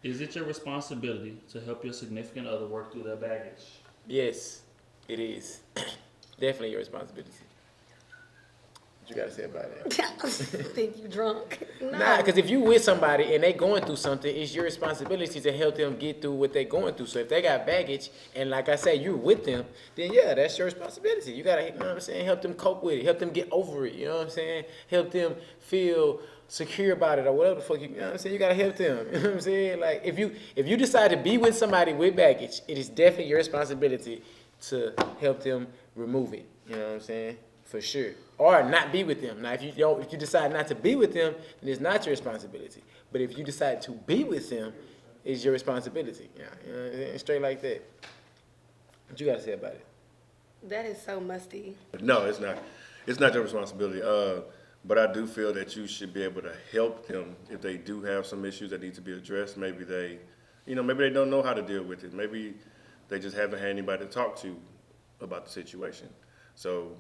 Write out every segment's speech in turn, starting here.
Is it your responsibility to help your significant other work through their baggage? Yes, it is. Definitely your responsibility. What you gotta say about it? Think you drunk? No. Nah, because if you with somebody and they going through something, it's your responsibility to help them get through what they going through. So if they got baggage, and like I said, you're with them, then yeah, that's your responsibility. You gotta, you know what I'm saying, help them cope with it, help them get over it. You know what I'm saying? Help them feel secure about it or whatever the fuck you know what I'm saying. You gotta help them. You know what I'm saying? Like if you decide to be with somebody with baggage, it is definitely your responsibility to help them remove it. You know what I'm saying? For sure. Or not be with them. Now, if you decide not to be with them, then it's not your responsibility. But if you decide to be with them, it's your responsibility. Yeah, you know what I'm saying? Straight like that. What you got to say about it? That is so musty. No, it's not. It's not their responsibility. But I do feel that you should be able to help them if they do have some issues that need to be addressed. Maybe maybe they don't know how to deal with it. Maybe they just haven't had anybody to talk to about the situation. So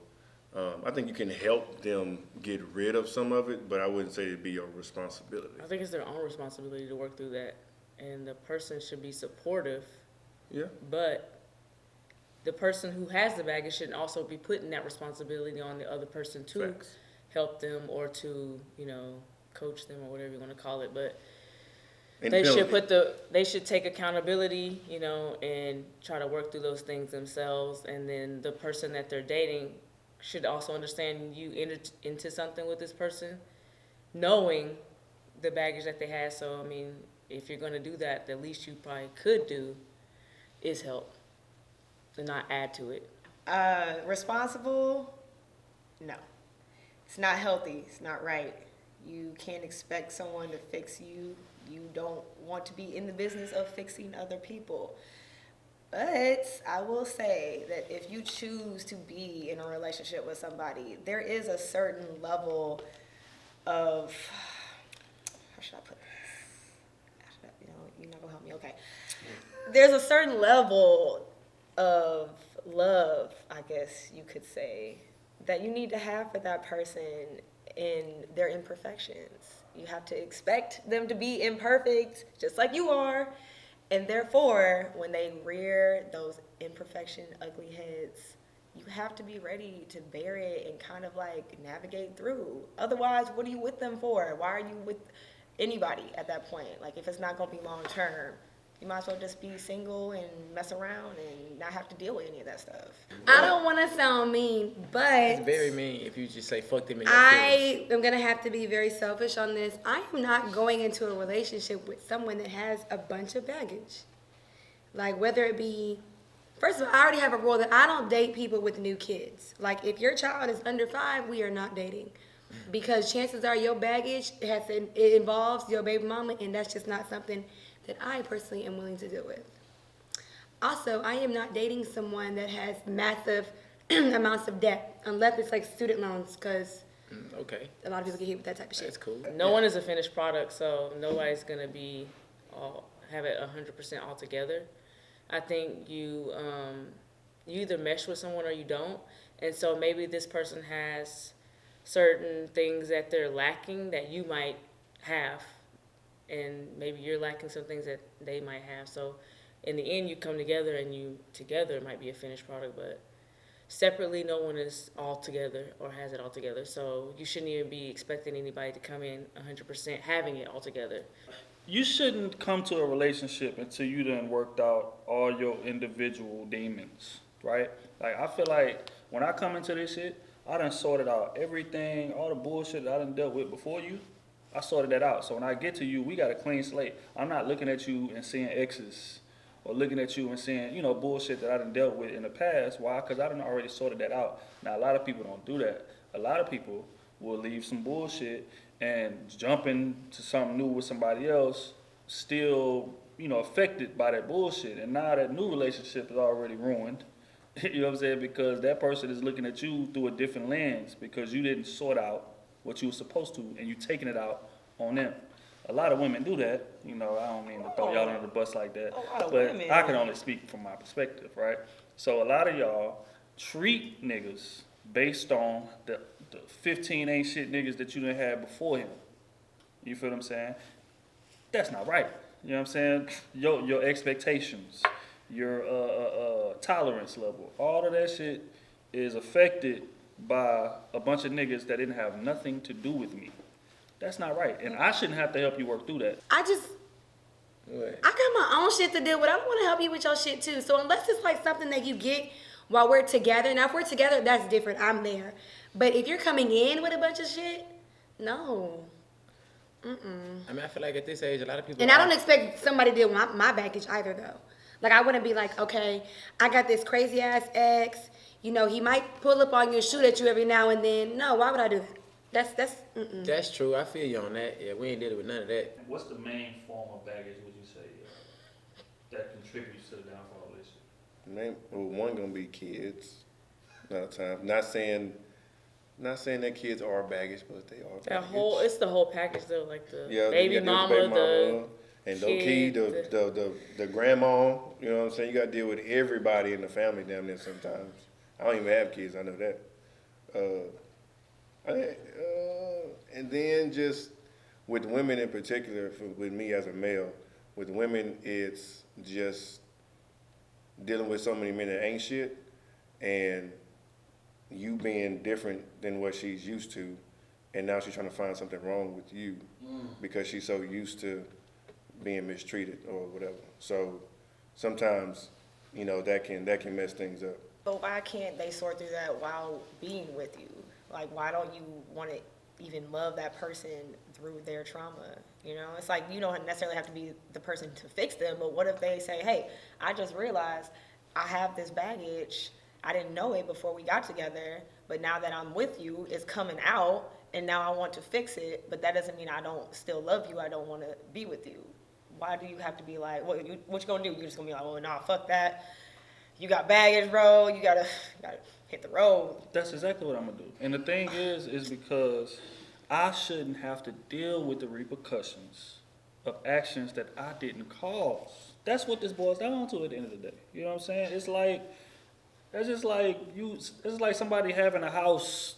I think you can help them get rid of some of it, but I wouldn't say it'd be your responsibility. I think it's their own responsibility to work through that, and the person should be supportive. Yeah. But the person who has the baggage should also be putting that responsibility on the other person to Facts. help them or to, coach them or whatever you want to call it. But And they should take accountability, and try to work through those things themselves. And then the person that they're dating should also understand you entered into something with this person, knowing the baggage that they have. So, I mean, if you're going to do that, the least you probably could do is help and not add to it. Responsible? No. It's not healthy. It's not right. You can't expect someone to fix you. You don't want to be in the business of fixing other people. But I will say that if you choose to be in a relationship with somebody, there is a certain level of, how should I put this? You're not gonna help me, okay. There's a certain level of love, I guess you could say, that you need to have for that person in their imperfections. You have to expect them to be imperfect, just like you are. And therefore, when they rear those imperfection, ugly heads, you have to be ready to bear it and kind of like navigate through. Otherwise, what are you with them for? Why are you with anybody at that point? Like, if it's not going to be long term, you might as well just be single and mess around and not have to deal with any of that stuff. I don't want to sound mean, but It's very mean if you just say fuck them in your I am going to have to be very selfish on this. I am not going into a relationship with someone that has a bunch of baggage. Like, whether it be, first of all, I already have a rule that I don't date people with new kids. Like, if your child is under 5, we are not dating. Because chances are your baggage it involves your baby mama, and that's just not something that I personally am willing to deal with. Also, I am not dating someone that has massive amounts of debt, unless it's like student loans, because Okay. a lot of people get hit with that type of shit. That's cool. No one is a finished product, so nobody's going to have it 100% all together. I think you either mesh with someone or you don't. And so maybe this person has certain things that they're lacking that you might have, and maybe you're lacking some things that they might have. So in the end, you come together, and you together might be a finished product, but separately, no one is all together or has it all together. So you shouldn't even be expecting anybody to come in 100% having it all together. You shouldn't come to a relationship until you done worked out all your individual demons, right? Like, I feel like when I come into this shit, I done sorted out everything, all the bullshit that I done dealt with before you. I sorted that out. So when I get to you, we got a clean slate. I'm not looking at you and seeing exes or looking at you and seeing, bullshit that I done dealt with in the past. Why? Because I done already sorted that out. Now, a lot of people don't do that. A lot of people will leave some bullshit and jump into something new with somebody else, still, affected by that bullshit. And now that new relationship is already ruined. You know what I'm saying? Because that person is looking at you through a different lens because you didn't sort out what you were supposed to, and you taking it out on them. A lot of women do that. I don't mean to throw y'all under the bus like that, but I can only speak from my perspective, right? So a lot of y'all treat niggas based on the 15 ain't shit niggas that you done had before him. You feel what I'm saying? That's not right. You know what I'm saying? Your expectations, your tolerance level, all of that shit is affected by a bunch of niggas that didn't have nothing to do with me. That's not right, and I shouldn't have to help you work through that. What? I got my own shit to deal with. I don't want to help you with your shit too. So unless it's like something that you get while we're together, now if we're together, that's different. I'm there. But if you're coming in with a bunch of shit, no. I mean, I feel like at this age, a lot of people. And I don't expect somebody to deal with my baggage either, though. Like, I wouldn't be like, okay, I got this crazy ass ex. You know, he might pull up on you and shoot at you every now and then. No, why would I do that? That's true. I feel you on that. Yeah, we ain't dealing with none of that. What's the main form of baggage, would you say, that contributes to the downfall of this? One gonna be kids. A lot of times, not saying that kids are baggage, but they are baggage. It's the whole package though, like the Yeah, baby you gotta mama, deal with the and low key, kid, the grandma. You know what I'm saying? You gotta deal with everybody in the family damn near sometimes. I don't even have kids. I know that. And then just with women in particular, with me as a male, with women, it's just dealing with so many men that ain't shit, and you being different than what she's used to, and now she's trying to find something wrong with you because she's so used to being mistreated or whatever. So sometimes, you know, that can mess things up. But why can't they sort through that while being with you? Like, why don't you want to even love that person through their trauma? You know, it's like you don't necessarily have to be the person to fix them, but what if they say, hey, I just realized I have this baggage. I didn't know it before we got together, but now that I'm with you, it's coming out, and now I want to fix it, but that doesn't mean I don't still love you. I don't want to be with you. Why do you have to be like, what you gonna do? You're just gonna be like, oh, nah, fuck that. You got baggage, bro. You gotta hit the road. That's exactly what I'm gonna do. And the thing is because I shouldn't have to deal with the repercussions of actions that I didn't cause. That's what this boils down to at the end of the day. You know what I'm saying? It's just like somebody having a house,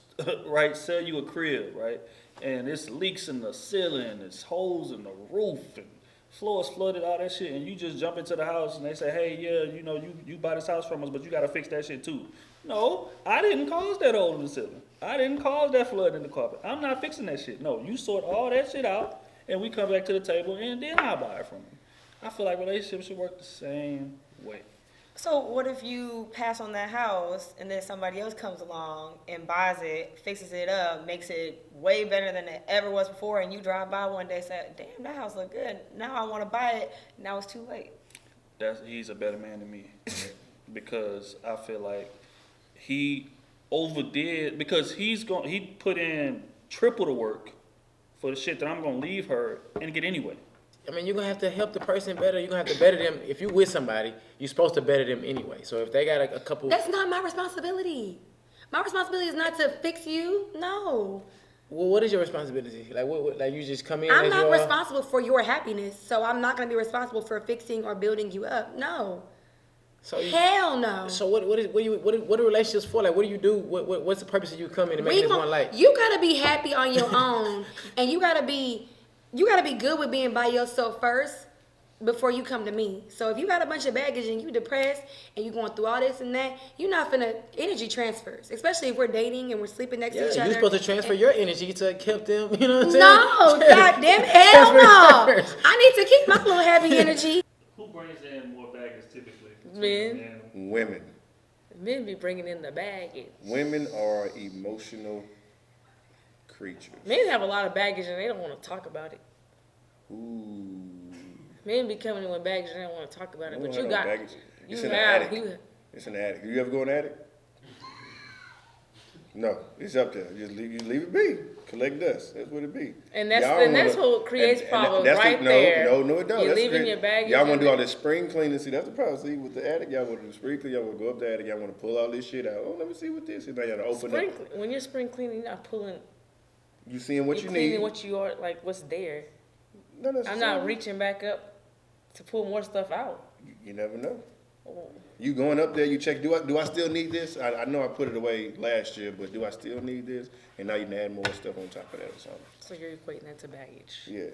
right, sell you a crib, right? And it's leaks in the ceiling, it's holes in the roof, and floors flooded, all that shit, and you just jump into the house and they say, hey, yeah, you know, you buy this house from us, but you gotta fix that shit too. No, I didn't cause that hole in the ceiling. I didn't cause that flood in the carpet. I'm not fixing that shit. No, you sort all that shit out, and we come back to the table, and then I'll buy it from you. I feel like relationships should work the same way. So what if you pass on that house and then somebody else comes along and buys it, fixes it up, makes it way better than it ever was before, and you drive by one day and say, damn, that house look good. Now I want to buy it. Now it's too late. He's a better man than me because I feel like he overdid because he put in triple the work for the shit that I'm gonna leave her and get anyway. I mean, you're going to have to help the person better. You're going to have to better them. If you're with somebody, you're supposed to better them anyway. So if they got a couple... That's not my responsibility. My responsibility is not to fix you. No. Well, what is your responsibility? Like, what like you just come in I'm as not you are? responsible for your happiness, so I'm not going to be responsible for fixing or building you up. No. So Hell no. So what are relationships for? Like, what do you do? What's the purpose of you coming to make this one life? You got to be happy on your own, and you got to be good with being by yourself first before you come to me. So if you got a bunch of baggage and you depressed and you going through all this and that, you're not finna energy transfers, especially if we're dating and we're sleeping next to each other. You're supposed to transfer your energy to help them, you know what I'm saying? No, goddamn, hell no. I need to keep my little happy energy. Who brings in more baggage typically? Men. Women. Men be bringing in the baggage. Women are emotional creatures. Men have a lot of baggage and they don't want to talk about it. Ooh. Men be coming in with baggage and they don't want to talk about it. But you got baggage. you It's in have the attic. It's in the attic. You ever go in the attic? No, it's up there. You leave it be. Collect dust. That's what it be. And that's what creates problems that's right no, there. No, it don't. You're That's leaving great. your baggage. Y'all want to do all this spring cleaning. See, that's the problem. See, with the attic, y'all want to do spring cleaning. Y'all want to go up the attic. Y'all want to pull all this shit out. Oh, let me see what this is. Now y'all open up. When you're spring cleaning, you're not pulling. You seeing what You're you cleaning need. what you are, like what's there. No, that's I'm not reaching back up to pull more stuff out. You never know. Oh. You going up there, you check, do I still need this? I know I put it away last year, but do I still need this? And now you can add more stuff on top of that or something. So you're equating that to baggage. Yeah.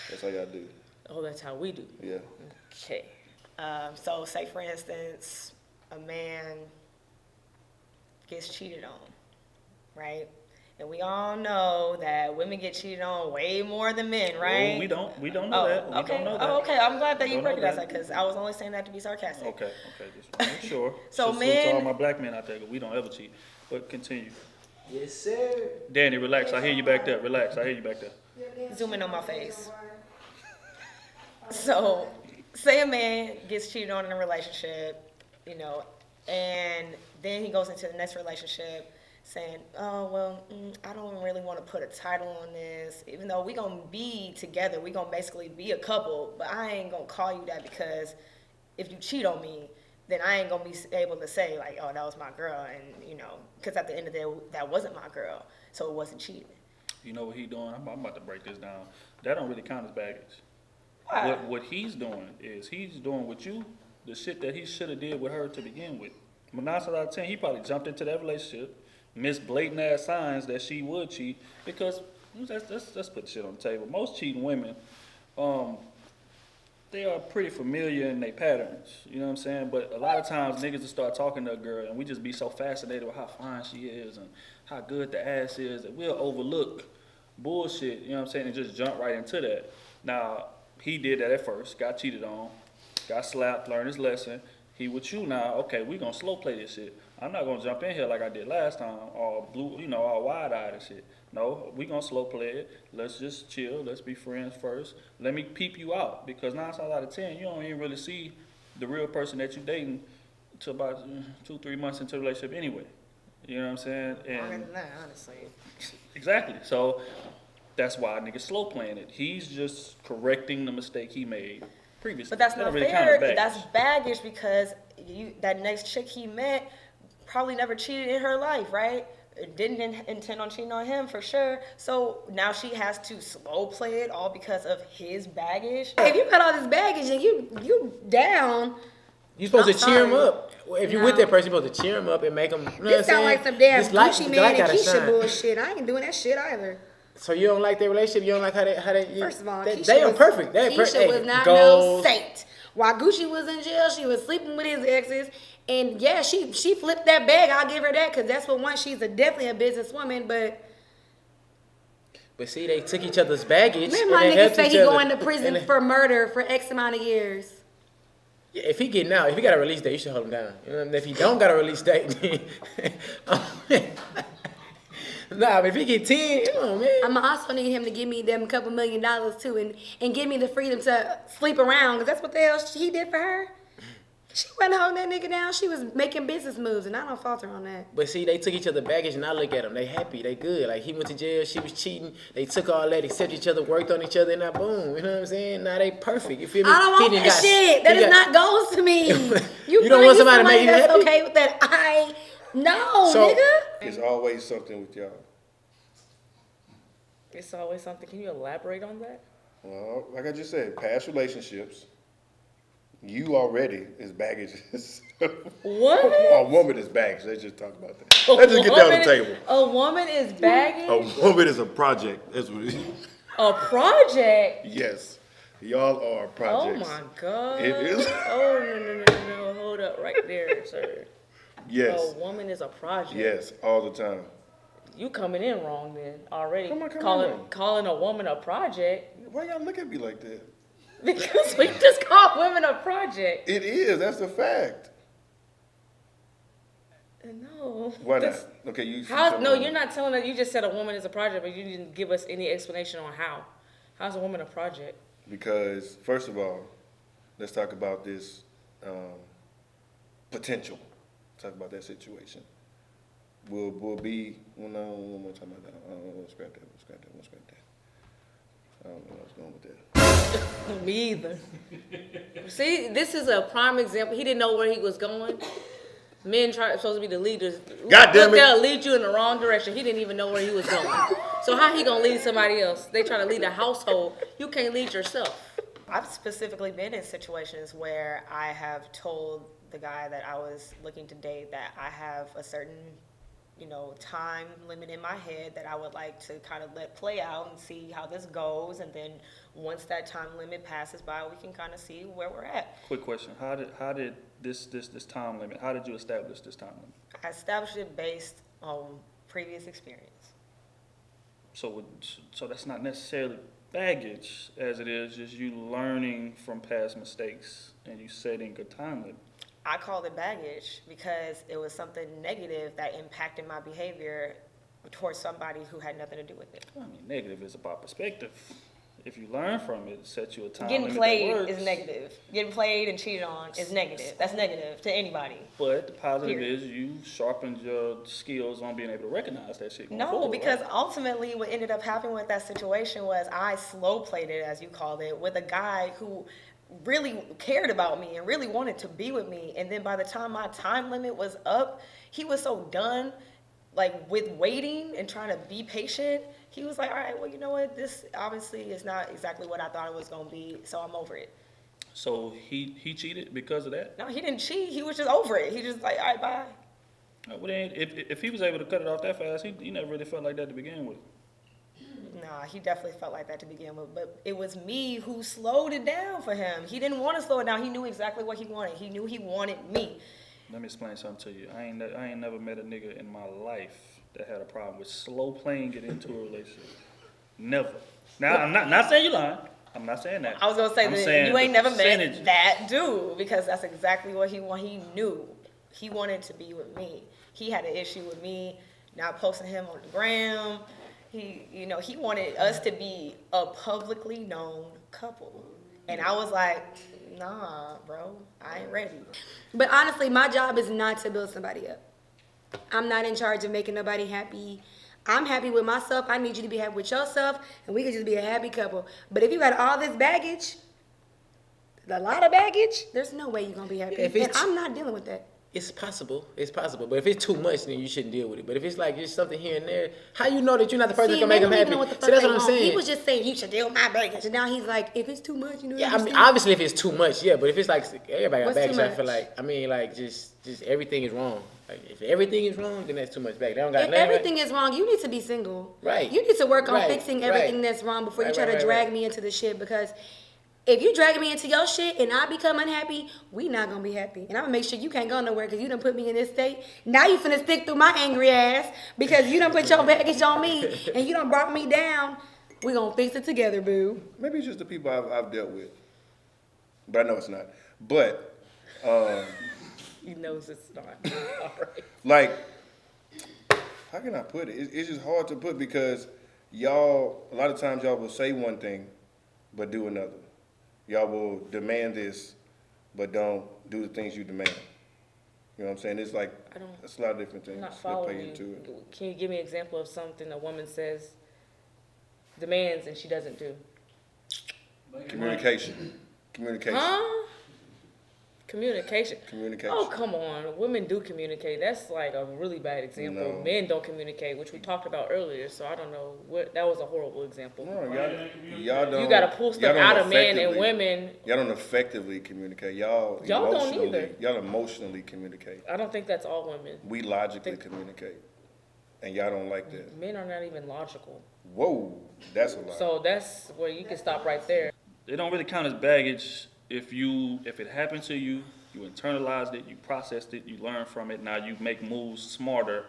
That's how y'all do. Oh, that's how we do. Yeah. Okay. So say for instance, a man gets cheated on, right? And we all know that women get cheated on way more than men, right? Well, we don't know that. We okay. don't know that. Oh, okay. I'm glad that you Don't know recognize that. that because I was only saying that to be sarcastic. Okay, just make sure. So to men- all my black men out there, we don't ever cheat. But continue. Yes, sir. Danny, relax. I hear you back there. Relax. I hear you back there. Zoom in on my face. So, say a man gets cheated on in a relationship, you know, and then he goes into the next relationship saying, oh, well, I don't really want to put a title on this. Even though we going to be together, we going to basically be a couple, but I ain't going to call you that because if you cheat on me, then I ain't going to be able to say, like, oh, that was my girl. And, you know, because at the end of the day, that wasn't my girl, so it wasn't cheating. You know what he doing? I'm about to break this down. That don't really count as baggage. Why? What he's doing is he's doing with you the shit that he should have did with her to begin with. But 9 times out of 10, he probably jumped into that relationship, missed blatant ass signs that she would cheat because let's put shit on the table. Most cheating women, they are pretty familiar in their patterns. You know what I'm saying? But a lot of times niggas will start talking to a girl and we just be so fascinated with how fine she is and how good the ass is that we'll overlook bullshit, you know what I'm saying, and just jump right into that. Now, he did that at first, got cheated on, got slapped, learned his lesson. He with you now, okay, we gonna slow play this shit. I'm not gonna jump in here like I did last time, all blue, you know, all wide-eyed and shit. No, we gonna slow play it. Let's just chill, let's be friends first. Let me peep you out, because 9 times out of 10, you don't even really see the real person that you dating until about 2-3 months into the relationship anyway. You know what I'm saying? Longer than that, honestly. Exactly. So that's why niggas slow playing it. He's just correcting the mistake he made previously. But that's That not don't really count as fair. baggage. That's baggage because that next chick he met probably never cheated in her life, right? Didn't intend on cheating on him for sure. So now she has to slow play it all because of his baggage. If you got all this baggage and you down, You supposed I'm to cheer him sorry. up. If you're with that person, you're supposed to cheer him up and make him. You know what I'm this sound saying? like some damn This light- Gucci the man light and gotta Keisha shine. bullshit. I ain't doing that shit either. So you don't like their relationship? You don't like how they First of all, they, Keisha they are was, perfect. They Keisha was not goals. no saint. While Gucci was in jail, she was sleeping with his exes. And yeah, she flipped that bag. I'll give her that because that's what one. She's definitely a businesswoman. But see, they took each other's baggage. man, and my they nigga helped say each he other. going to prison And for murder for X amount of years. yeah, if he getting out, if he got a release date, you should hold him down. You know, and if he don't got a release date, then nah. But if he get 10, you know, man. I'm also need him to give me them couple $1 million too, and give me the freedom to sleep around because that's what the hell he did for her. She wasn't holding that nigga down. She was making business moves, and I don't fault her on that. But see, they took each other baggage, and I look at them. They happy. They good. Like, he went to jail. She was cheating. They took all that, accepted each other, worked on each other, and now boom. You know what I'm saying? Now they perfect. You feel me? I don't want He done that got- shit. That he is got- not goals to me. You don't want somebody to make you that's happy? okay with that. No, So- nigga. It's always something with y'all. It's always something. Can you elaborate on that? Well, like I just said, past relationships, you already is baggage. What? A woman is baggage. Let's just talk about that. Let's just get down the table. A woman is baggage? A woman is a project. That's what it is. A project? Yes. Y'all are Oh projects. my God. It is. Oh, no. Hold up right there, sir. Yes. A woman is a project. Yes, all the time. You coming in wrong then already. How am I coming in wrong? Calling a woman a project Why y'all look at me like that? because we just call women a project. It is. That's a fact. No. Why not? That's- Okay, you. How? No, you're not telling us. You just said a woman is a project, but you didn't give us any explanation on how. How's a woman a project? Because first of all, let's talk about this potential. Talk about that situation. We'll be. Well, no, one more time. We'll scrap that. I don't know where I was going with that. Me either. See, this is a prime example. He didn't know where he was going. Men supposed to be the leaders. God damn it. They'll lead you in the wrong direction. He didn't even know where he was going. So how he gonna lead somebody else? They try to lead a household. You can't lead yourself. I've specifically been in situations where I have told the guy that I was looking to date that I have a certain time limit in my head that I would like to kind of let play out and see how this goes. And then once that time limit passes by, we can kind of see where we're at. Quick question: How did this time limit? How did you establish this time limit? I established it based on previous experience. So that's not necessarily baggage, as it is just you learning from past mistakes and you setting a time limit. I called it baggage because it was something negative that impacted my behavior towards somebody who had nothing to do with it. I mean, negative is about perspective. If you learn from it, set you a time Getting limit played that works. is negative. Getting played and cheated on is negative. That's negative to anybody. But the positive Period. is you sharpened your skills on being able to recognize that shit. going No, forward, because right? ultimately what ended up happening with that situation was I slow played it, as you called it, with a guy who really cared about me and really wanted to be with me. And then by the time my time limit was up, he was so done, like, with waiting and trying to be patient. He was like, all right, well, you know what? This obviously is not exactly what I thought it was going to be, so I'm over it. So he cheated because of that? No, he didn't cheat. He was just over it. He just like, all right, bye. Well, then, if he was able to cut it off that fast, he never really felt like that to begin with. Nah, he definitely felt like that to begin with. But it was me who slowed it down for him. He didn't want to slow it down. He knew exactly what he wanted. He knew he wanted me. Let me explain something to you. I ain't never met a nigga in my life that had a problem with slow playing it into a relationship. Never. Now, I'm not saying you lying. I'm not saying that. I was going to say I'm that saying you ain't the never percentage. met that dude because that's exactly what he wanted. He knew. He wanted to be with me. He had an issue with me not posting him on the gram. He wanted us to be a publicly known couple. And I was like, nah, bro, I ain't ready. But honestly, my job is not to build somebody up. I'm not in charge of making nobody happy. I'm happy with myself. I need you to be happy with yourself, and we can just be a happy couple. But if you got all this baggage, a lot of baggage, there's no way you're going to be happy. If And it's- I'm not dealing with that. It's possible. But if it's too much, then you shouldn't deal with it. But if it's like just something here and there, how you know that you're not the person that can make they them don't even happy? know what the See, fuck that's they what I'm want. saying. He was just saying you should deal with my baggage. And now he's like, if it's too much, you know. Yeah, I mean, understand? obviously if it's too much, yeah. But if it's like everybody got What's too baggage, I feel much? like just everything is wrong. Like if everything is wrong, then that's too much baggage. They don't got If nothing. everything is wrong, you need to be single. Right. You need to work on Right, fixing right. everything that's wrong before you Right, try right, to right, drag right. me into the shit. Because if you drag me into your shit and I become unhappy, we not gonna be happy. And I'm gonna make sure you can't go nowhere because you done put me in this state. Now you finna stick through my angry ass because you done put your baggage on me and you done brought me down. We gonna fix it together, boo. Maybe it's just the people I've dealt with, but I know it's not. But He knows it's not. All right. like, how can I put it? It's just hard to put because y'all, a lot of times y'all will say one thing, but do another. Y'all will demand this, but don't do the things you demand. You know what I'm saying? It's like, I don't- it's a lot of different I'm things not that following play you. into it. Can you give me an example of something a woman says, demands, and she doesn't do? Communication. Huh? Communication. Communication. Oh, come on. Women do communicate. That's like a really bad example. No. Men don't communicate, which we talked about earlier, so I don't know. That was a horrible example. No, y'all don't. You got to pull y'all stuff don't out of men and effectively- women. Y'all don't effectively communicate. Y'all Y'all don't emotionally. either. Y'all emotionally communicate. I don't think that's all women. We logically communicate, and y'all don't like that. Men are not even logical. Whoa, that's a lot. So that's where you can stop right there. It don't really count as baggage if it happened to you, you internalized it, you processed it, you learned from it. Now you make moves smarter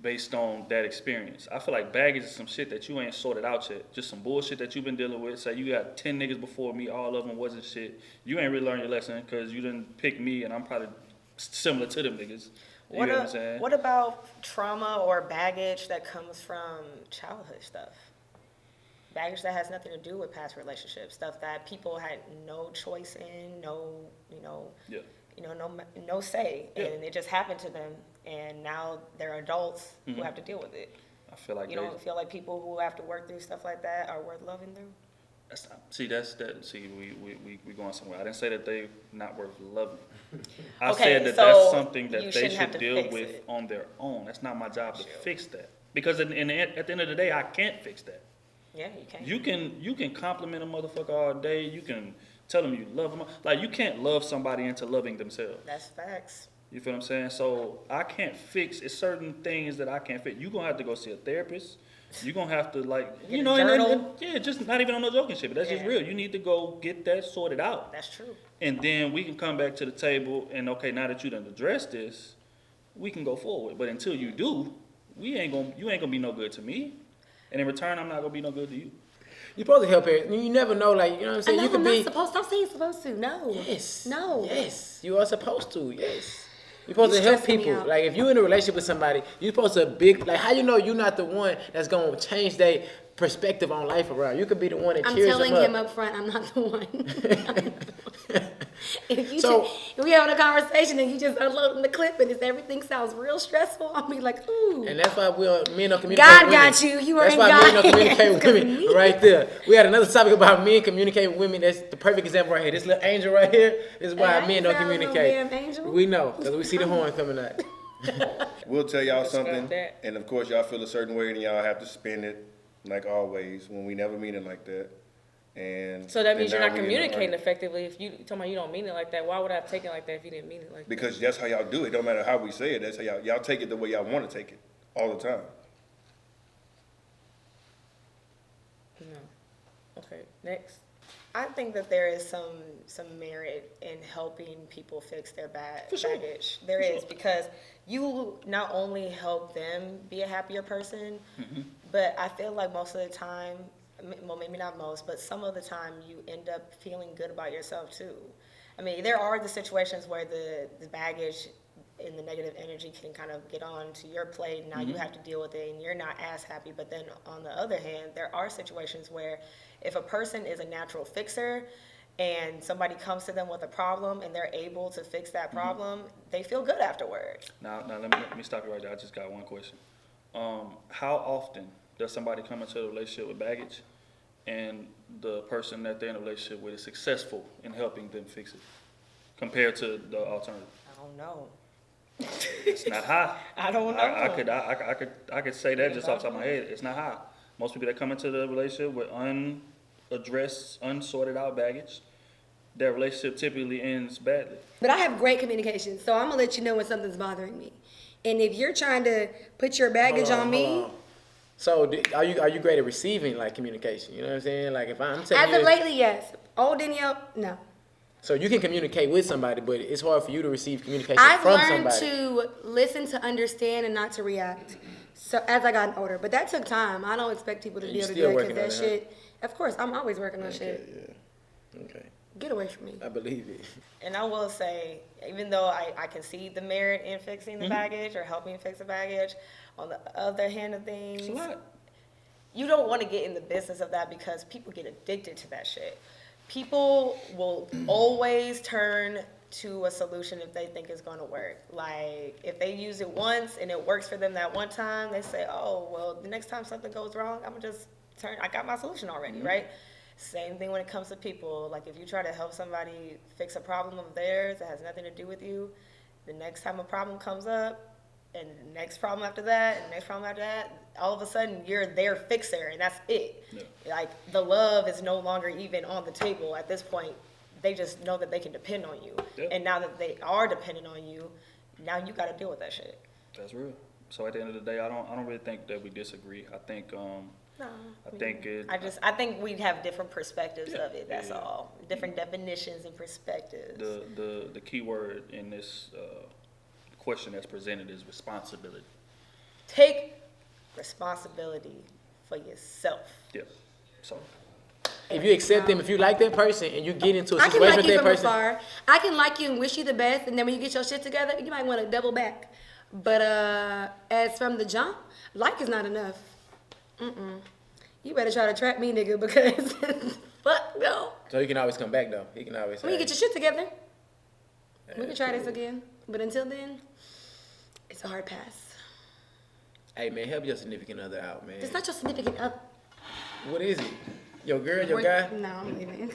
based on that experience. I feel like baggage is some shit that you ain't sorted out yet. Just some bullshit that you've been dealing with. Say you got 10 niggas before me, all of them wasn't shit. You ain't really learned your lesson because you didn't pick me, and I'm probably similar to them niggas. You know what I'm saying? What about trauma or baggage that comes from childhood stuff? Baggage that has nothing to do with past relationships, stuff that people had no choice in, Yeah. no say, Yeah. and it just happened to them, and now they're adults who have to deal with it. I feel like You don't feel like people who have to work through stuff like that are worth loving through? we going somewhere. I didn't say that they not worth loving. I Okay, said that so that's something that you they shouldn't have should to deal fix with it. on their own. That's not my job to fix that. Because at the end of the day, I can't fix that. Yeah, you can. You can compliment a motherfucker all day. You can tell them you love them. Like, you can't love somebody into loving themselves. That's facts. You feel what I'm saying? So I can't fix. It's certain things that I can't fix. You gonna have to go see a therapist. You gonna have to Get a and journal. yeah, just not even on no joking shit, but that's just Yeah. real. You need to go get that sorted out, That's true. and then we can come back to the table and okay, now that you done addressed this, we can go forward. But until you do, you ain't gonna be no good to me, and in return, I'm not gonna be no good to you. You're supposed to help it. You never know, like, you know what I'm I saying? know You could I'm be. not supposed to. I'm saying supposed to. No. Yes. No. Yes. You are supposed to. Yes. You're supposed You to help stressing me people. out. Like if you're in a relationship with somebody, you're supposed to like how you know you're not the one that's gonna change their perspective on life around. You could be the one that I'm cheers telling them him up. up front, I'm not the one. If So- if we having a conversation and you just unloading the clip and everything sounds real stressful, I'll be like, ooh. And that's why men don't communicate. God with got women. you. You are That's in why men don't God's communicate with hands, 'cause women. me. Right there. We had another topic about men communicating with women. That's the perfect example right here. This little angel right here is why Hey, men don't I ain't no communicate. damn angel. We know because we see the horn coming out. We'll tell y'all Describe something, that. and of course y'all feel a certain way, and y'all have to spin it like always when we never mean it like that. And So that means and you're now not we in the communicating argument. effectively. If you talking about you don't mean it like that, why would I have taken it like that if you didn't mean it like that? Because that's how y'all do it. Don't matter how we say it. That's how y'all take it the way y'all want to take it all the time. No. Okay. Next. I think that there is some merit in helping people fix their sure. baggage. There is, because you not only help them be a happier person, but I feel like most of the time, well, maybe not most, but some of the time you end up feeling good about yourself too. I mean, there are the situations where the baggage and the negative energy can kind of get on to your plate. Now you have to deal with it and you're not as happy. But then on the other hand, there are situations where if a person is a natural fixer and somebody comes to them with a problem and they're able to fix that problem, they feel good afterwards. Now let me stop you right there. I just got one question. How often does somebody come into a relationship with baggage, and the person that they're in a relationship with is successful in helping them fix it, compared to the alternative? I don't know. It's not high. I don't know. I could say that just off the top of my head. It's not high. Most people that come into the relationship with unaddressed, unsorted out baggage, their relationship typically ends badly. But I have great communication, so I'm gonna let you know when something's bothering me. And if you're trying to put your baggage on me, So are you great at receiving like communication? You know what I'm saying? Like if I'm telling as you, of lately, yes. Old Danielle, no. so you can communicate with somebody, but it's hard for you to receive communication I've from learned somebody. to listen to understand and not to react. So as I got older, but that took time. I don't expect people to And be you able to still do working that on because it, that shit. Of course, I'm always working on Okay, shit. yeah. Okay, Get away from me. I believe it. And I will say, even though I can see the merit in fixing the baggage or helping fix the baggage, on the other hand of things, It's a lot. you don't want to get in the business of that because people get addicted to that shit. People will always turn to a solution if they think it's going to work. Like, if they use it once and it works for them that one time, they say, oh, well, the next time something goes wrong, I'm going to just I got my solution already, right? Same thing when it comes to people. Like, if you try to help somebody fix a problem of theirs that has nothing to do with you, the next time a problem comes up, and the next problem after that, and the next problem after that, all of a sudden you're their fixer, and that's it. Yeah. Like, the love is no longer even on the table at this point. They just know that they can depend on you. Yeah. And now that they are dependent on you, now you got to deal with that shit. That's real. So at the end of the day, I don't really think that we disagree. I think No, I think we'd have different perspectives of it. That's all. Different definitions and perspectives. the key word in this question that's presented is responsibility. Take responsibility for yourself. Yeah. So If you accept them, if you like that person, and you get into a I can situation like with you that from person, afar. I can like you and wish you the best, and then when you get your shit together, you might want to double back. But as from the jump, like is not enough. You better try to trap me, nigga, because fuck no. so he can always come back though. He can always say, When you get your shit together, we can try this again. But until then, it's a hard pass. "Hey man, help your significant other out, man." It's not your significant other. What is it? Your girl, your guy? No, I'm leaving.